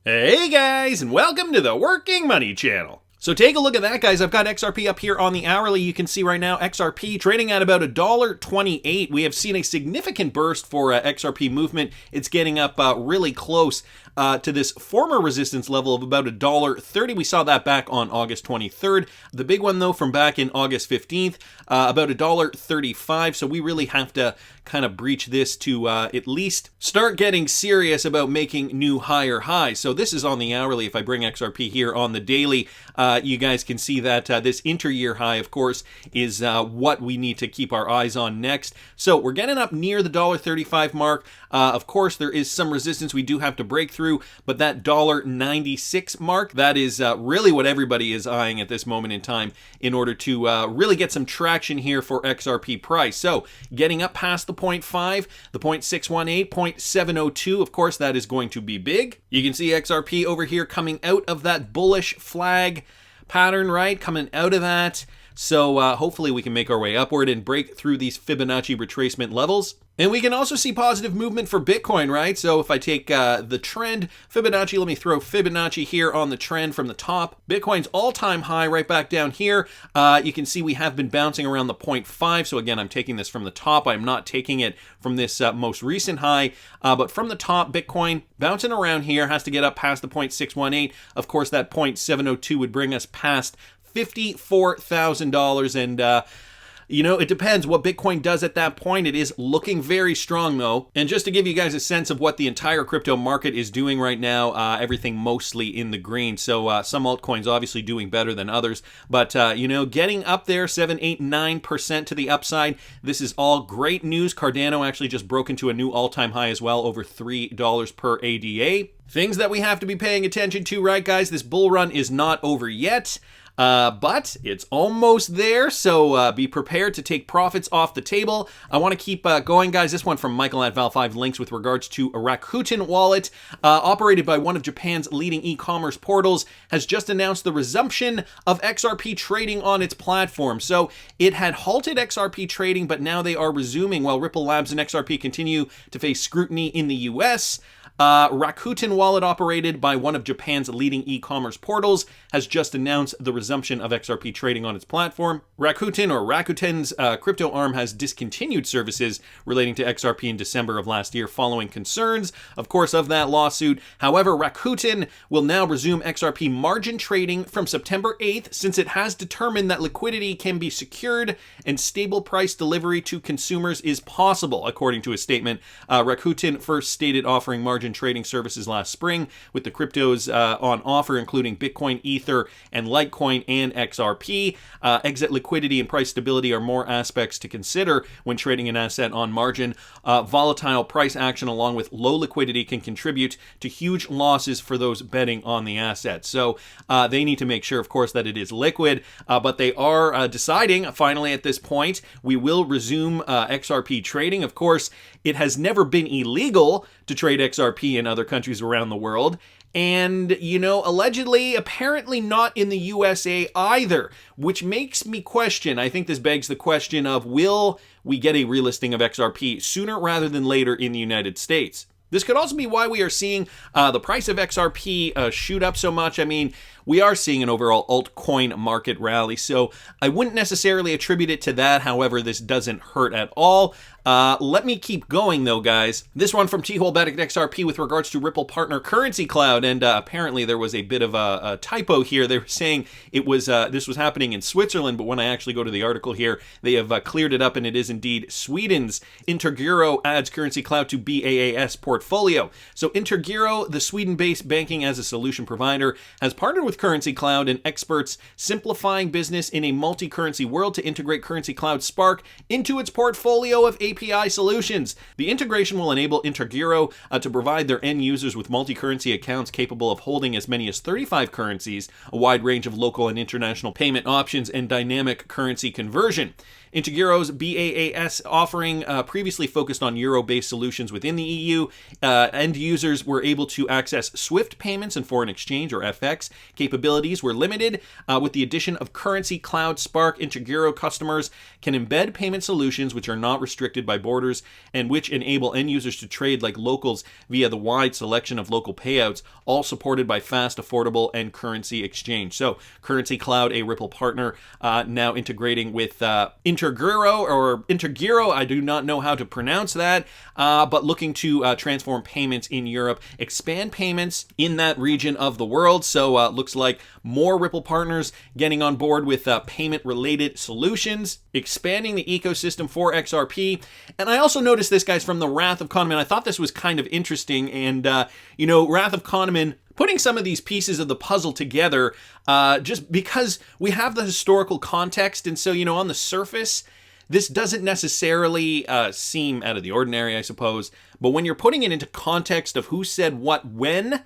Hey guys, and welcome to the Working Money Channel. So take a look at that, guys. I've got XRP up here on the hourly. You can see right now XRP trading at about $1.28. We have seen a significant burst for XRP movement. It's getting up really close to this former resistance level of about $1.30. We saw that back on August 23rd. The big one, though, from back in August 15th, about $1.35. So we really have to kind of breach this to at least start getting serious about making new higher highs. So this is on the hourly. If I bring XRP here on the daily, you guys can see that this inter-year high, of course, is what we need to keep our eyes on next. So we're getting up near the $1.35 mark. Of course, there is some resistance we do have to break through, but that $1.96 mark, that is really what everybody is eyeing at this moment in time in order to really get some traction here for XRP price. So getting up past the 0.5, the 0.618, 0.702, of course, that is going to be big. You can see XRP over here coming out of that bullish flag pattern, right? Coming out of that. So hopefully we can make our way upward and break through these Fibonacci retracement levels. And we can also see positive movement for Bitcoin, right? So if I take the trend, Fibonacci, let me throw Fibonacci here on the trend from the top. Bitcoin's all-time high right back down here. You can see we have been bouncing around the 0.5. So again, I'm taking this from the top. I'm not taking it from this most recent high. But from the top, Bitcoin bouncing around here has to get up past the 0.618. Of course, that 0.702 would bring us past $54,000, and you know, it depends what Bitcoin does at that point. It is looking very strong, though. And just to give you guys a sense of what the entire crypto market is doing right now, everything mostly in the green. So some altcoins obviously doing better than others. But, you know, getting up there 7, 8, 9% to the upside. This is all great news. Cardano actually just broke into a new all-time high as well, over $3 per ADA. Things that we have to be paying attention to, right, guys? This bull run is not over yet. But it's almost there, so be prepared to take profits off the table. I want to keep going, guys. This one from Michael at Val5 links with regards to a Rakuten wallet operated by one of Japan's leading e-commerce portals has just announced the resumption of XRP trading on its platform. So it had halted XRP trading, but now they are resuming while Ripple Labs and XRP continue to face scrutiny in the US. Rakuten wallet operated by one of Japan's leading e-commerce portals has just announced the resumption of XRP trading on its platform. Rakuten's crypto arm has discontinued services relating to XRP in December of last year following concerns, of course, of that lawsuit. However, Rakuten will now resume XRP margin trading from September 8th since it has determined that liquidity can be secured and stable price delivery to consumers is possible, according to a statement. Rakuten first stated offering margin trading services last spring with the cryptos on offer, including Bitcoin, Ether, and Litecoin and XRP. Exit liquidity and price stability are more aspects to consider when trading an asset on margin. Volatile price action along with low liquidity can contribute to huge losses for those betting on the asset. So they need to make sure, of course, that it is liquid, but they are deciding finally at this point we will resume XRP trading. Of course, it has never been illegal to trade XRP in other countries around the world. And, you know, allegedly, apparently not in the USA either, which makes me question. I think this begs the question of, will we get a relisting of XRP sooner rather than later in the United States? This could also be why we are seeing the price of XRP shoot up so much. I mean, we are seeing an overall altcoin market rally, so I wouldn't necessarily attribute it to that. However, this doesn't hurt at all. Let me keep going, though, guys. This one from T-Hole-Batic XRP with regards to Ripple partner Currency Cloud, and apparently there was a bit of a typo here. They were saying it was this was happening in Switzerland, but when I actually go to the article here, they have cleared it up, and it is indeed Sweden's. Intergiro adds Currency Cloud to BAAS portfolio. So Intergiro, the Sweden-based banking as a solution provider, has partnered with Currency Cloud and experts simplifying business in a multi-currency world to integrate Currency Cloud Spark into its portfolio of API solutions. The integration will enable Intergiro to provide their end users with multi-currency accounts capable of holding as many as 35 currencies, a wide range of local and international payment options, and dynamic currency conversion. Integro's BAAS offering previously focused on euro-based solutions within the EU. End users were able to access SWIFT payments and foreign exchange, or FX, capabilities were limited. With the addition of Currency Cloud Spark, Integro customers can embed payment solutions which are not restricted by borders and which enable end users to trade like locals via the wide selection of local payouts, all supported by fast, affordable, and currency exchange. So Currency Cloud, a Ripple partner, now integrating with Integro. I do not know how to pronounce that, but looking to transform payments in Europe, expand payments in that region of the world. So looks like more Ripple partners getting on board with payment-related solutions, expanding the ecosystem for XRP. And I also noticed this, guys, from the Wrath of Kahneman. I thought this was kind of interesting. And, Wrath of Kahneman putting some of these pieces of the puzzle together just because we have the historical context. And so, on the surface, this doesn't necessarily seem out of the ordinary, I suppose. But when you're putting it into context of who said what when,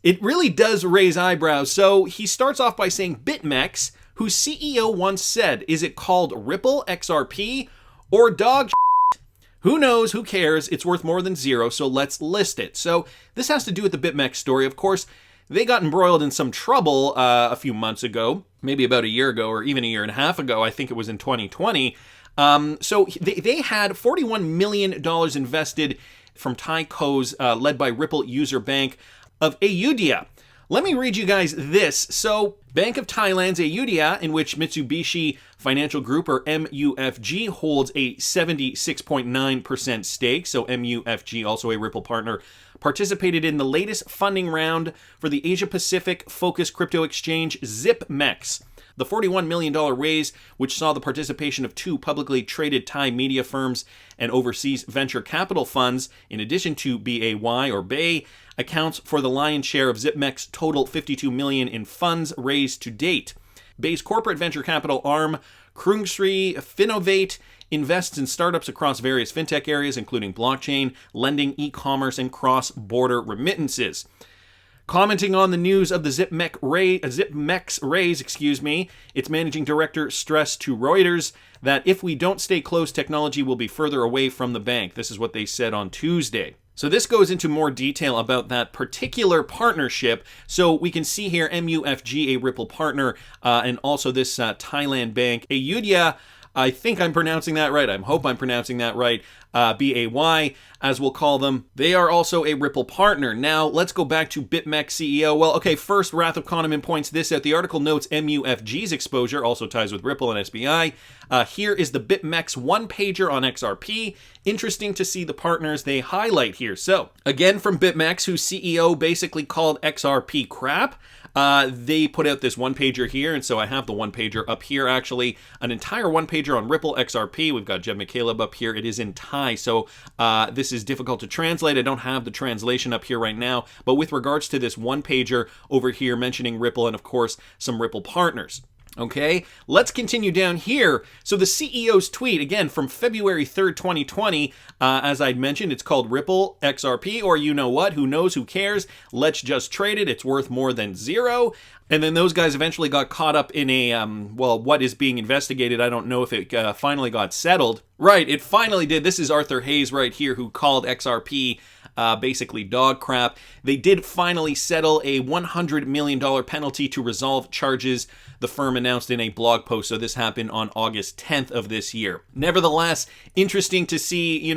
it really does raise eyebrows. So he starts off by saying Bitmex, whose CEO once said, "Is it called Ripple XRP or dog shit? Who knows? Who cares? It's worth more than zero, so let's list it." So this has to do with the Bitmex story. Of course, they got embroiled in some trouble a few months ago, maybe about a year ago or even a year and a half ago. I think it was in 2020. So they had $41 million invested from Taikos, led by Ripple User Bank of Ayudhya. Let me read you guys this. So, Bank of Thailand's Ayudhya, in which Mitsubishi Financial Group, or MUFG, holds a 76.9% stake, so MUFG, also a Ripple partner, participated in the latest funding round for the Asia-Pacific focused crypto exchange Bitmex. The $41 million raise, which saw the participation of two publicly traded Thai media firms and overseas venture capital funds, in addition to BAY or Bay, accounts for the lion's share of Bitmex total $52 million in funds raised to date. Bay's corporate venture capital arm, Krungsri Finovate, invests in startups across various fintech areas, including blockchain, lending, e-commerce, and cross-border remittances. Commenting on the news of the Bitmex raise, its managing director stressed to Reuters that if we don't stay close, technology will be further away from the bank. This is what they said on Tuesday. So this goes into more detail about that particular partnership. So we can see here MUFG, a Ripple partner, and also this Thailand bank, Ayudhya. I think I'm pronouncing that right. I hope I'm pronouncing that right. BAY, as we'll call them. They are also a Ripple partner. Now, let's go back to Bitmex CEO. Well, okay, first, Wrath of Kahneman points this out. The article notes MUFG's exposure, also ties with Ripple and SBI. Here is the Bitmex one-pager on XRP. Interesting to see the partners they highlight here. So, again, from Bitmex, whose CEO basically called XRP crap. They put out this one-pager here, and so I have the one-pager up here, actually. An entire one-pager on Ripple XRP. We've got Jed McCaleb up here. It is in Thai, so this is difficult to translate. I don't have the translation up here right now, but with regards to this one-pager over here mentioning Ripple and, of course, some Ripple partners. Okay, let's continue down here. So the CEO's tweet, again, from February 3rd, 2020, as I'd mentioned, it's called Ripple XRP, or you know what, who knows, who cares, let's just trade it, it's worth more than zero. And then those guys eventually got caught up in a, what is being investigated. I don't know if it finally got settled. Right, it finally did. This is Arthur Hayes right here, who called XRP basically dog crap. They did finally settle a $100 million penalty to resolve charges, the firm announced in a blog post. So this happened on August 10th of this year. Nevertheless, interesting to see,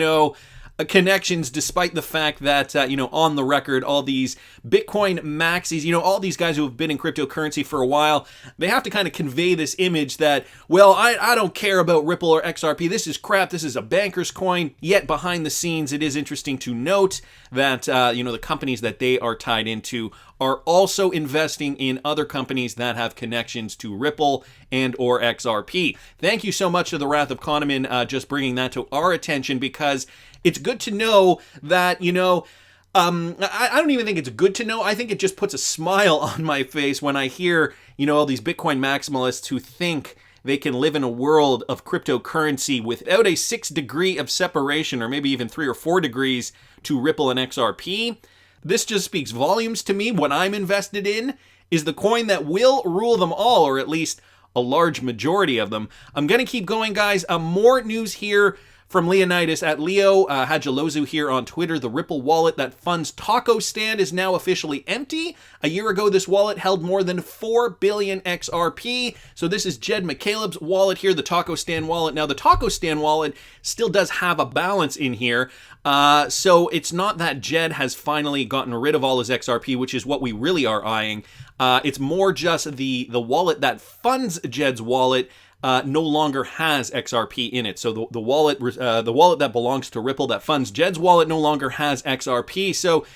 connections, despite the fact that, on the record, all these Bitcoin maxis, all these guys who have been in cryptocurrency for a while, they have to kind of convey this image that, well, I don't care about Ripple or XRP. This is crap. This is a banker's coin. Yet behind the scenes, it is interesting to note that, the companies that they are tied into are also investing in other companies that have connections to Ripple and or XRP. Thank you so much to the Wrath of Kahneman just bringing that to our attention, because it's good to know that, I don't even think it's good to know. I think it just puts a smile on my face when I hear, all these Bitcoin maximalists who think they can live in a world of cryptocurrency without a 6 degree of separation, or maybe even 3 or 4 degrees to Ripple and XRP. This just speaks volumes to me. What I'm invested in is the coin that will rule them all, or at least a large majority of them. I'm going to keep going, guys. More news here from Leonidas at Leo Hajalozu here on Twitter. The Ripple wallet that funds Taco Stand is now officially empty. A year ago, this wallet held more than 4 billion XRP. So this is Jed McCaleb's wallet here, the Taco Stand wallet. Now, the Taco Stand wallet still does have a balance in here. So it's not that Jed has finally gotten rid of all his XRP, which is what we really are eyeing. It's more just the wallet that funds Jed's wallet no longer has XRP in it. So the wallet that belongs to Ripple that funds Jed's wallet no longer has XRP. So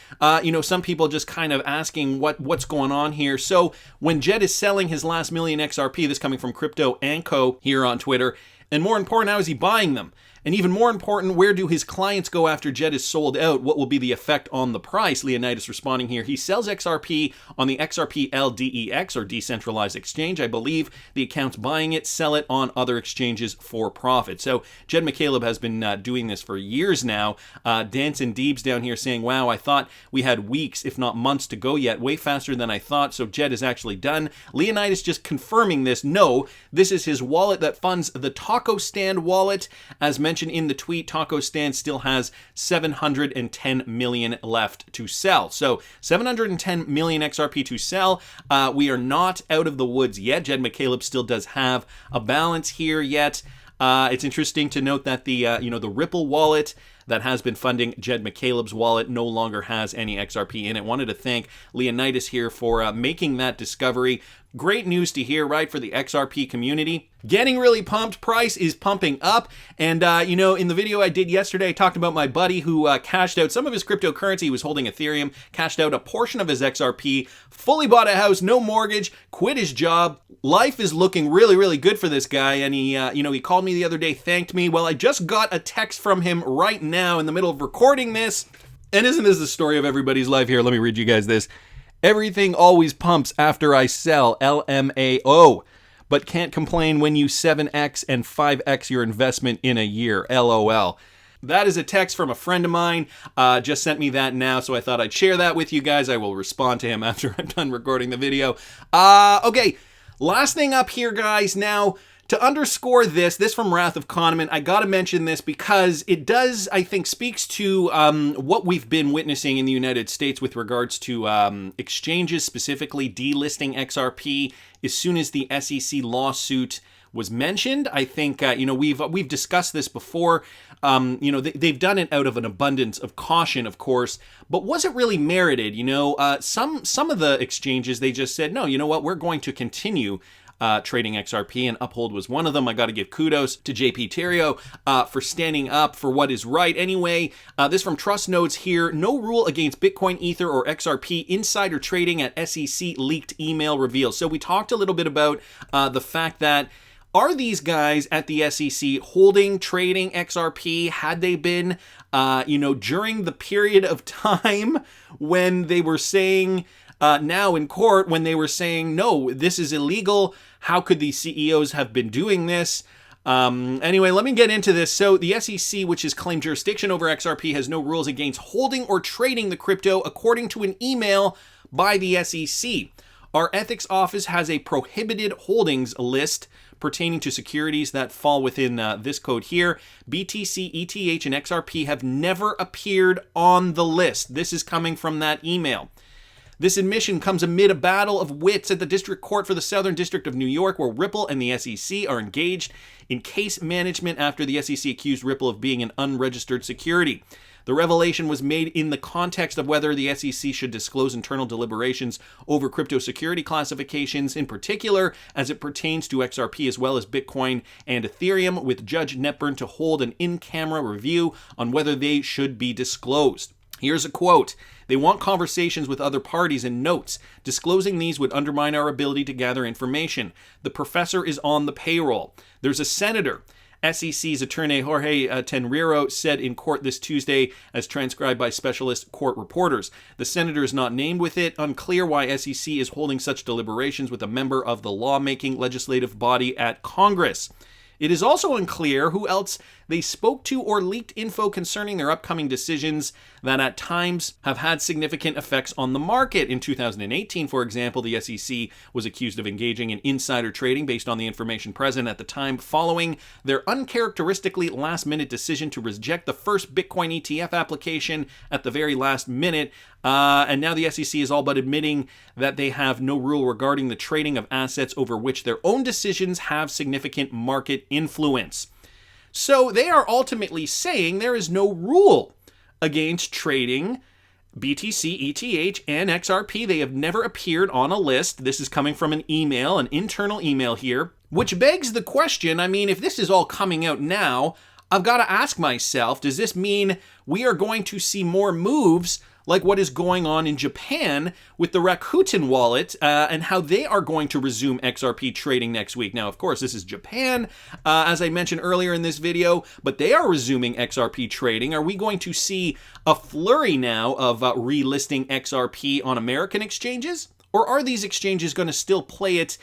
some people just kind of asking what's going on here. So when Jed is selling his last million XRP, this coming from Crypto Anko here on Twitter, and more important, how is he buying them? And even more important, where do his clients go after Jed is sold out? What will be the effect on the price? Leonidas responding here. He sells XRP on the XRP LDEX, or Decentralized Exchange. I believe the accounts buying it sell it on other exchanges for profit. So Jed McCaleb has been doing this for years now. Dance and Deebs down here saying, wow, I thought we had weeks, if not months to go yet. Way faster than I thought. So Jed is actually done. Leonidas just confirming this. No, this is his wallet that funds the Taco Stand wallet. As mentioned in the tweet, Taco Stand still has 710 million left to sell. So 710 million XRP to sell. We are not out of the woods yet. Jed McCaleb still does have a balance here yet. It's interesting to note that the Ripple wallet that has been funding Jed McCaleb's wallet no longer has any XRP in it. Wanted to thank Leonidas here for making that discovery. Great news to hear, right, for the XRP community. Getting really pumped. Price is pumping up. And, in the video I did yesterday, I talked about my buddy who cashed out some of his cryptocurrency. He was holding Ethereum, cashed out a portion of his XRP, fully bought a house, no mortgage, quit his job. Life is looking really, really good for this guy. And he called me the other day, thanked me. Well, I just got a text from him right now in the middle of recording this. And isn't this the story of everybody's life here? Let me read you guys this. Everything always pumps after I sell, LMAO, but can't complain when you 7x and 5x your investment in a year, LOL. That is a text from a friend of mine, just sent me that now, so I thought I'd share that with you guys. I will respond to him after I'm done recording the video. Okay, last thing up here, guys. Now, to underscore this from Wrath of Kahneman, I gotta mention this because it does, I think, speaks to what we've been witnessing in the United States with regards to exchanges, specifically delisting XRP. As soon as the SEC lawsuit was mentioned, I think we've discussed this before. They've done it out of an abundance of caution, of course, but was it really merited? Some of the exchanges, they just said, no, you know what, we're going to continue trading XRP, and Uphold was one of them. I got to give kudos to JP Terrio for standing up for what is right. Anyway, this from Trust Nodes here. No rule against Bitcoin, Ether, or XRP insider trading at SEC leaked email reveals. So we talked a little bit about the fact that are these guys at the SEC holding, trading XRP? Had they been, during the period of time when they were saying, now in court, when they were saying, no, this is illegal, how could these CEOs have been doing this? Anyway, let me get into this. So the SEC, which has claimed jurisdiction over XRP, has no rules against holding or trading the crypto, according to an email by the SEC. Our ethics office has a prohibited holdings list pertaining to securities that fall within this code here. BTC, ETH, and XRP have never appeared on the list. This is coming from that email. This admission comes amid a battle of wits at the District Court for the Southern District of New York, where Ripple and the SEC are engaged in case management after the SEC accused Ripple of being an unregistered security. The revelation was made in the context of whether the SEC should disclose internal deliberations over crypto security classifications, in particular as it pertains to XRP as well as Bitcoin and Ethereum, with Judge Netburn to hold an in-camera review on whether they should be disclosed. Here's a quote. They want conversations with other parties and notes. Disclosing these would undermine our ability to gather information. The professor is on the payroll. There's a senator. SEC's attorney Jorge Tenreiro said in court this Tuesday, as transcribed by specialist court reporters. The senator is not named with it. Unclear why SEC is holding such deliberations with a member of the lawmaking legislative body at Congress. It is also unclear who else they spoke to or leaked info concerning their upcoming decisions that at times have had significant effects on the market. In 2018, for example, the SEC was accused of engaging in insider trading based on the information present at the time following their uncharacteristically last-minute decision to reject the first Bitcoin ETF application at the very last minute. And now the SEC is all but admitting that they have no rule regarding the trading of assets over which their own decisions have significant market influence. So they are ultimately saying there is no rule against trading BTC, ETH, and XRP. They have never appeared on a list. This is coming from an email, an internal email here, which begs the question, I mean, if this is all coming out now, I've got to ask myself, does this mean we are going to see more moves like what is going on in Japan with the Rakuten wallet and how they are going to resume XRP trading next week? Now, of course, this is Japan, as I mentioned earlier in this video, but they are resuming XRP trading. Are we going to see a flurry now of relisting XRP on American exchanges? Or are these exchanges going to still play it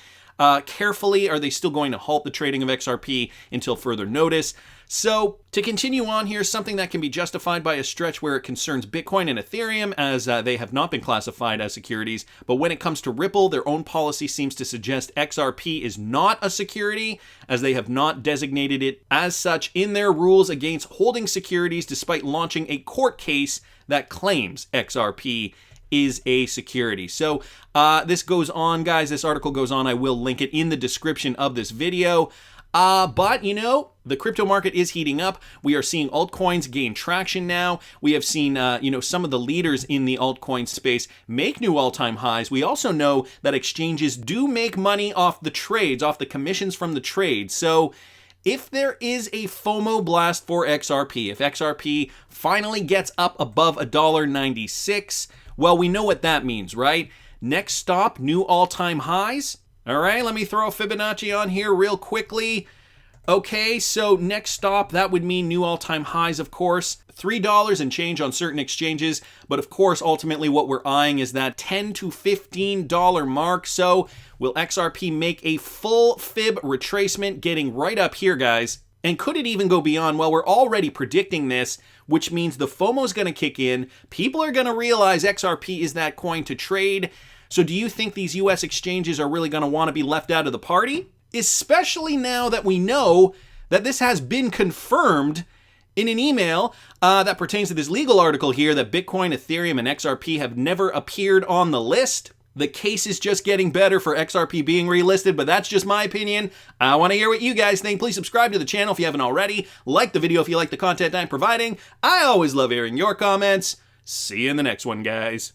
carefully? Are they still going to halt the trading of XRP until further notice? So, to continue on here, something that can be justified by a stretch where it concerns Bitcoin and Ethereum, as they have not been classified as securities, but when it comes to Ripple, their own policy seems to suggest XRP is not a security, as they have not designated it as such in their rules against holding securities, despite launching a court case that claims XRP is a security. So this goes on, guys. This article goes on. I will link it in the description of this video. But, you know, the crypto market is heating up. We are seeing altcoins gain traction now. We have seen, some of the leaders in the altcoin space make new all-time highs. We also know that exchanges do make money off the trades, off the commissions from the trades. So if there is a FOMO blast for XRP, if XRP finally gets up above $1.96, well, we know what that means, right? Next stop, new all-time highs. All right, let me throw a Fibonacci on here real quickly. Okay, so next stop, that would mean new all-time highs, of course. $3 and change on certain exchanges. But of course, ultimately what we're eyeing is that $10 to $15 mark. So will XRP make a full fib retracement, getting right up here, guys? And could it even go beyond? Well, we're already predicting this, which means the FOMO is going to kick in. People are going to realize XRP is that coin to trade. So do you think these US exchanges are really going to want to be left out of the party? Especially now that we know that this has been confirmed in an email that pertains to this legal article here that Bitcoin, Ethereum, and XRP have never appeared on the list. The case is just getting better for XRP being relisted, but that's just my opinion. I want to hear what you guys think. Please subscribe to the channel if you haven't already. Like the video if you like the content I'm providing. I always love hearing your comments. See you in the next one, guys.